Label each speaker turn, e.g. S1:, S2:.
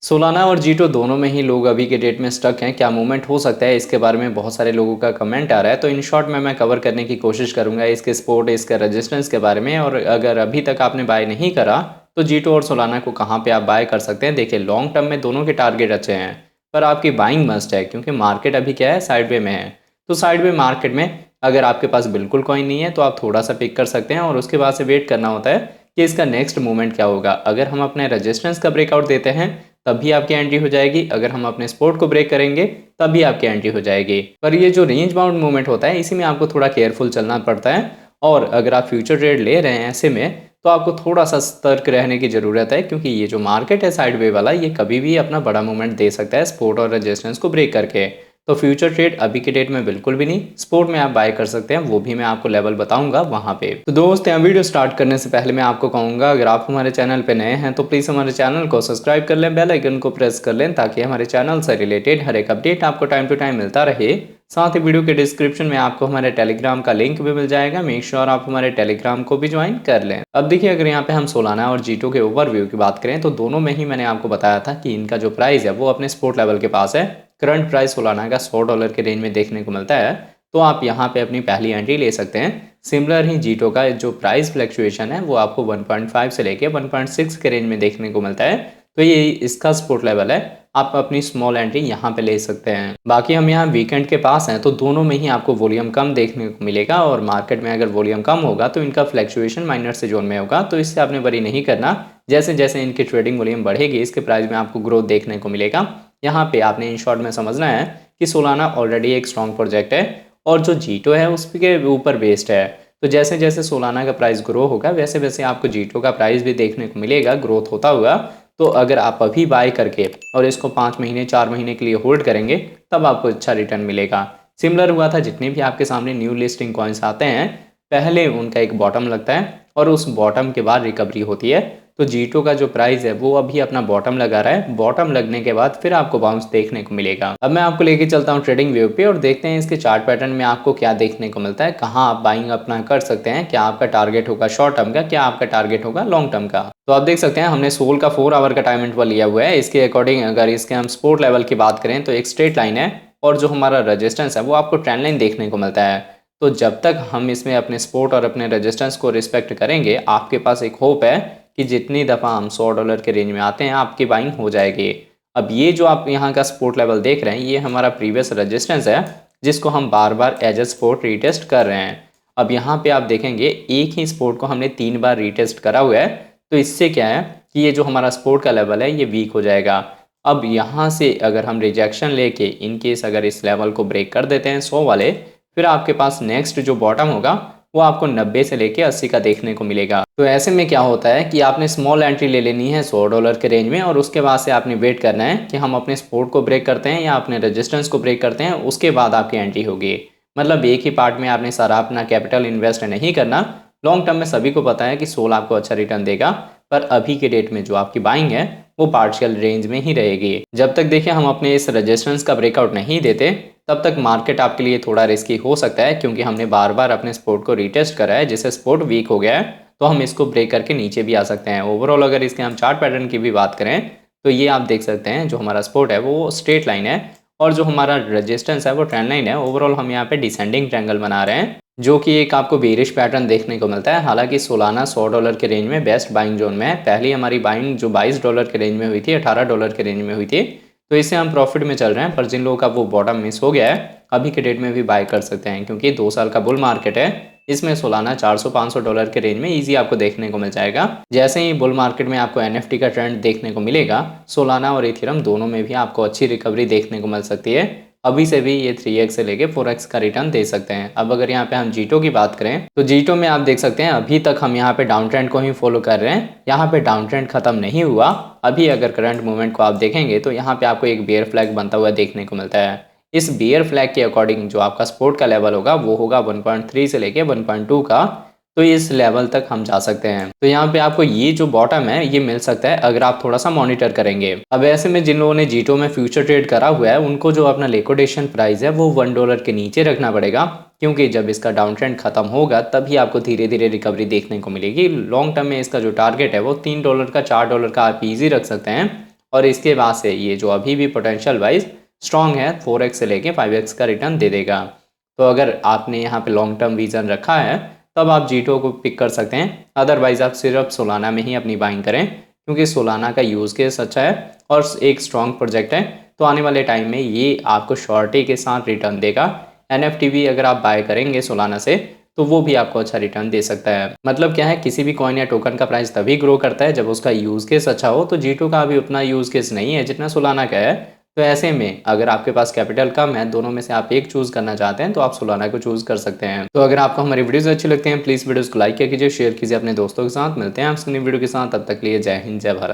S1: Solana और जीटो दोनों में ही लोग अभी के डेट में स्टक हैं। क्या मूवमेंट हो सकता है, इसके बारे में बहुत सारे लोगों का कमेंट आ रहा है। तो इन शॉर्ट में मैं कवर करने की कोशिश करूंगा इसके सपोर्ट, इसके रेजिस्टेंस के बारे में। और अगर अभी तक आपने बाय नहीं करा तो जीटो और सोलाना को कहाँ पे आप बाय कर सकते हैं। देखिए, लॉन्ग टर्म में दोनों के टारगेट अच्छे हैं, पर आपकी बाइंग मस्ट है क्योंकि मार्केट अभी क्या है, साइड वे में है। तो साइड वे मार्केट में अगर आपके पास बिल्कुल कॉइन नहीं है तो आप थोड़ा सा पिक कर सकते हैं और उसके बाद से वेट करना होता है कि इसका नेक्स्ट मूवमेंट क्या होगा। अगर हम अपने रेजिस्टेंस का ब्रेकआउट देते हैं तभी आपकी एंट्री हो जाएगी, अगर हम अपने सपोर्ट को ब्रेक करेंगे तभी आपकी एंट्री हो जाएगी। पर ये जो रेंज बाउंड मूवमेंट होता है इसी में आपको थोड़ा केयरफुल चलना पड़ता है। और अगर आप फ्यूचर ट्रेड ले रहे हैं ऐसे में तो आपको थोड़ा सा सतर्क रहने की ज़रूरत है, क्योंकि ये जो मार्केट है साइड वे वाला, ये कभी भी अपना बड़ा मूवमेंट दे सकता है सपोर्ट और रेजिस्टेंस को ब्रेक करके। तो फ्यूचर ट्रेड अभी के डेट में बिल्कुल भी नहीं, स्पोर्ट में आप बाय कर सकते हैं, वो भी मैं आपको लेवल बताऊंगा वहां पे। तो दोस्त, यहाँ वीडियो स्टार्ट करने से पहले मैं आपको कहूंगा, अगर आप हमारे चैनल पे नए हैं तो प्लीज़ हमारे चैनल को सब्सक्राइब कर लें, बेल आइकन को प्रेस कर लें, ताकि हमारे चैनल से रिलेटेड हर एक अपडेट आपको टाइम टू टाइम मिलता रहे। साथ ही वीडियो के डिस्क्रिप्शन में आपको हमारे टेलीग्राम का लिंक भी मिल जाएगा, मेक श्योर आप हमारे टेलीग्राम को भी ज्वाइन कर लें। अब देखिए, अगर यहाँ पे हम सोलाना और जीटो के ओवरव्यू की बात करें तो दोनों में ही मैंने आपको बताया था कि इनका जो प्राइस है वो अपने सपोर्ट लेवल के पास है। करंट प्राइस सोलाना का $100 के रेंज में देखने को मिलता है, तो आप यहाँ पे अपनी पहली एंट्री ले सकते हैं। सिमिलर ही जीटो का जो प्राइस फ्लक्चुएशन है वो आपको 1.5 से लेके 1.6 के रेंज में देखने को मिलता है, तो ये इसका सपोर्ट लेवल है। आप अपनी स्मॉल एंट्री यहाँ पे ले सकते हैं। बाकी हम यहाँ वीकेंड के पास हैं तो दोनों में ही आपको वॉल्यूम कम देखने को मिलेगा, और मार्केट में अगर वॉल्यूम कम होगा तो इनका फ्लक्चुएशन माइनर से जोन में होगा, तो इससे आपने वरी नहीं करना। जैसे जैसे इनकी ट्रेडिंग वॉल्यूम बढ़ेगी इसके प्राइस में आपको ग्रोथ देखने को मिलेगा। यहाँ पे आपने इन शॉर्ट में समझना है कि सोलाना ऑलरेडी एक स्ट्रॉन्ग प्रोजेक्ट है और जो जीटो है उसके ऊपर बेस्ड है। तो जैसे जैसे सोलाना का प्राइस ग्रो होगा वैसे वैसे आपको जीटो का प्राइस भी देखने को मिलेगा ग्रोथ होता हुआ। तो अगर आप अभी बाय करके और इसको 5 महीने 4 महीने के लिए होल्ड करेंगे तब आपको अच्छा रिटर्न मिलेगा। सिमिलर हुआ था, जितने भी आपके सामने न्यू लिस्टिंग कॉइन्स आते हैं पहले उनका एक बॉटम लगता है और उस बॉटम के बाद रिकवरी होती है। तो जीटो का जो प्राइस है वो अभी अपना बॉटम लगा रहा है, बॉटम लगने के बाद फिर आपको बाउंस देखने को मिलेगा। अब मैं आपको लेके चलता हूँ ट्रेडिंग व्यू पे और देखते हैं इसके चार्ट पैटर्न में आपको क्या देखने को मिलता है, कहाँ आप बाइंग अपना कर सकते हैं, क्या आपका टारगेट होगा शॉर्ट टर्म का, क्या आपका टारगेट होगा लॉन्ग टर्म का। तो आप देख सकते हैं हमने सोल का 4 आवर का टाइम इंटरवल लिया हुआ है। इसके अकॉर्डिंग अगर इसके हम सपोर्ट लेवल की बात करें तो एक स्ट्रेट लाइन है और जो हमारा रेजिस्टेंस है वो आपको ट्रेंड लाइन देखने को मिलता है। तो जब तक हम इसमें अपने सपोर्ट और अपने रेजिस्टेंस को रिस्पेक्ट करेंगे आपके पास एक होप है कि जितनी दफ़ा हम $100 के रेंज में आते हैं आपकी बाइंग हो जाएगी। अब ये जो आप यहाँ का सपोर्ट लेवल देख रहे हैं ये हमारा प्रीवियस रेजिस्टेंस है, जिसको हम बार बार एज ए सपोर्ट रीटेस्ट कर रहे हैं। अब यहाँ पे आप देखेंगे एक ही सपोर्ट को हमने 3 बार रीटेस्ट करा हुआ है, तो इससे क्या है कि ये जो हमारा सपोर्ट का लेवल है ये वीक हो जाएगा। अब यहाँ से अगर हम रिजेक्शन लेके इन केस अगर इस लेवल को ब्रेक कर देते हैं 100 वाले, फिर आपके पास नेक्स्ट जो बॉटम होगा वो आपको 90 से लेके 80 का देखने को मिलेगा। तो ऐसे में क्या होता है कि आपने स्मॉल एंट्री ले लेनी है $100 के रेंज में और उसके बाद से आपने वेट करना है कि हम अपने सपोर्ट को ब्रेक करते हैं या अपने रेजिस्टेंस को ब्रेक करते हैं, उसके बाद आपकी एंट्री होगी। मतलब एक ही पार्ट में आपने सारा अपना कैपिटल इन्वेस्ट नहीं करना। लॉन्ग टर्म में सभी को पता है कि सोल आपको अच्छा रिटर्न देगा, पर अभी के डेट में जो आपकी बाइंग है वो पार्शियल रेंज में ही रहेगी। जब तक देखिए हम अपने इस रेजिस्टेंस का ब्रेकआउट नहीं देते तब तक मार्केट आपके लिए थोड़ा रिस्की हो सकता है, क्योंकि हमने बार बार अपने सपोर्ट को रीटेस्ट करा है। जिससे सपोर्ट वीक हो गया है तो हम इसको ब्रेक करके नीचे भी आ सकते हैं। ओवरऑल अगर इसके हम चार्ट पैटर्न की भी बात करें तो ये आप देख सकते हैं जो हमारा सपोर्ट है वो स्ट्रेट लाइन है और जो हमारा रेजिस्टेंस है वो ट्रेंड लाइन है। ओवरऑल हम यहाँ पे डिसेंडिंग ट्रायंगल बना रहे हैं, जो कि एक आपको बेरिश पैटर्न देखने को मिलता है। हालांकि सोलाना $100 के रेंज में बेस्ट बाइंग जोन में है। पहली हमारी बाइंग जो $22 के रेंज में हुई थी, $18 के रेंज में हुई थी, तो इससे हम प्रॉफिट में चल रहे हैं। पर जिन लोगों का वो बॉटम मिस हो गया है अभी के डेट में भी बाय कर सकते हैं, क्योंकि 2 साल का बुल मार्केट है। इसमें सोलाना $400-500 के रेंज में इजी आपको देखने को मिल जाएगा। जैसे ही बुल मार्केट में आपको एनएफटी का ट्रेंड देखने को मिलेगा, सोलाना और इथेरियम दोनों में भी आपको अच्छी रिकवरी देखने को मिल सकती है। अभी से भी ये 3x से लेके 4x का रिटर्न दे सकते हैं। अब अगर यहाँ पे हम जीटो की बात करें तो जीटो में आप देख सकते हैं अभी तक हम यहाँ पे डाउन ट्रेंड को ही फॉलो कर रहे हैं। यहाँ पे डाउन ट्रेंड खत्म नहीं हुआ। अभी अगर करंट मूवमेंट को आप देखेंगे तो यहाँ पे आपको एक बेयर फ्लैग बनता हुआ देखने को मिलता है। इस बेयर फ्लैग के अकॉर्डिंग जो आपका सपोर्ट का लेवल होगा वो होगा 1.3 से लेके 1.2 का, तो इस लेवल तक हम जा सकते हैं। तो यहाँ पे आपको ये जो बॉटम है ये मिल सकता है अगर आप थोड़ा सा मॉनिटर करेंगे। अब ऐसे में जिन लोगों ने जीटो में फ्यूचर ट्रेड करा हुआ है उनको जो अपना लिक्विडेशन प्राइस है वो $1 के नीचे रखना पड़ेगा, क्योंकि जब इसका डाउन ट्रेंड खत्म होगा तभी आपको धीरे धीरे रिकवरी देखने को मिलेगी। लॉन्ग टर्म में इसका जो टारगेट है वो $3 का $4 का आप ईजी रख सकते हैं और इसके बाद से ये जो अभी भी पोटेंशियल वाइज स्ट्रॉन्ग है, 4x से लेके 5x का रिटर्न दे देगा। तो अगर आपने यहाँ पे लॉन्ग टर्म विजन रखा है तब आप जीटो को पिक कर सकते हैं, अदरवाइज आप सिर्फ सोलाना में ही अपनी बाइंग करें, क्योंकि सोलाना का यूज़ केस अच्छा है और एक स्ट्रॉन्ग प्रोजेक्ट है। तो आने वाले टाइम में ये आपको शॉर्टी के साथ रिटर्न देगा। NFT भी अगर आप बाय करेंगे सोलाना से तो वो भी आपको अच्छा रिटर्न दे सकता है। मतलब क्या है, किसी भी कॉइन या टोकन का प्राइस तभी ग्रो करता है जब उसका यूज़ केस अच्छा हो। तो जीटो का अभी उतना यूज़ केस नहीं है जितना सोलाना का है। तो ऐसे में अगर आपके पास कैपिटल कम है, दोनों में से आप एक चूज़ करना चाहते हैं तो आप सोलाना को चूज़ कर सकते हैं। तो अगर आपको हमारी वीडियोस अच्छी लगती हैं प्लीज़ वीडियोस को लाइक किया कीजिए, शेयर कीजिए अपने दोस्तों के साथ। मिलते हैं आपसे नई वीडियो के साथ, तब तक के लिए जय हिंद जय भारत।